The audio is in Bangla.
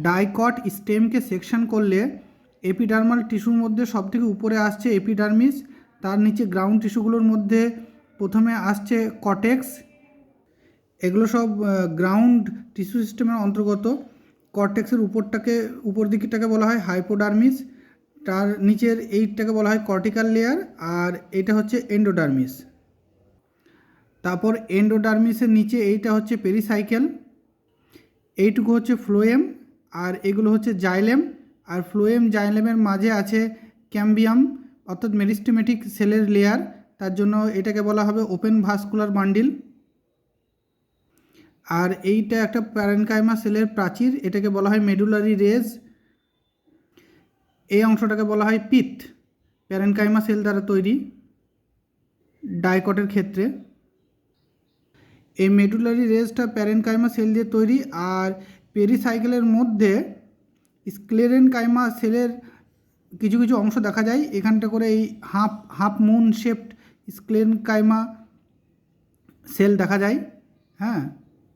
ডাইকট স্টেমকে সেকশন করলে এপিডার্মাল টিস্যুর মধ্যে সবথেকে উপরে আসছে এপিডার্মিস, তার নিচে গ্রাউন্ড টিস্যুগুলোর মধ্যে প্রথমে আসছে কর্টেক্স। এগুলো সব গ্রাউন্ড টিস্যু সিস্টেমের অন্তর্গত। কর্টেক্সের উপর দিকটাকে বলা হয় হাইপোডার্মিস, তার নিচের এইটাকে বলা হয় কর্টিক্যাল লেয়ার, আর এটা হচ্ছে এন্ডোডার্মিস। তারপর এন্ডোডার্মিসের নিচে এইটা হচ্ছে পেরিসাইকেল, এইটুকু হচ্ছে ফ্লোয়েম, আর এগুলো হচ্ছে জাইলেম। আর ফ্লোয়েম জাইলেমের মাঝে আছে ক্যাম্বিয়াম অর্থাৎ মেরিস্টেমেটিক সেলের লেয়ার, তার জন্য এটাকে বলা হবে ওপেন ভাস্কুলার বান্ডিল। আর এইটা একটা প্যারেনকাইমা সেলের প্রাচীর, এটাকে বলা হয় মেডুলারি রেজ। এই অংশটাকে বলা হয় পিথ, প্যারেনকাইমা সেল দ্বারা তৈরি ডাইকটের ক্ষেত্রে। এই মেডুলারি রেজটা প্যারেনকাইমা সেল দিয়ে তৈরি। আর পেরিসাইকেলের মধ্যে স্ক্লেরেনকাইমা সেলের কিছু কিছু অংশ দেখা যায়, এখানটা করে এই half moon shaped sclerenchyma cell দেখা যায়। হ্যাঁ,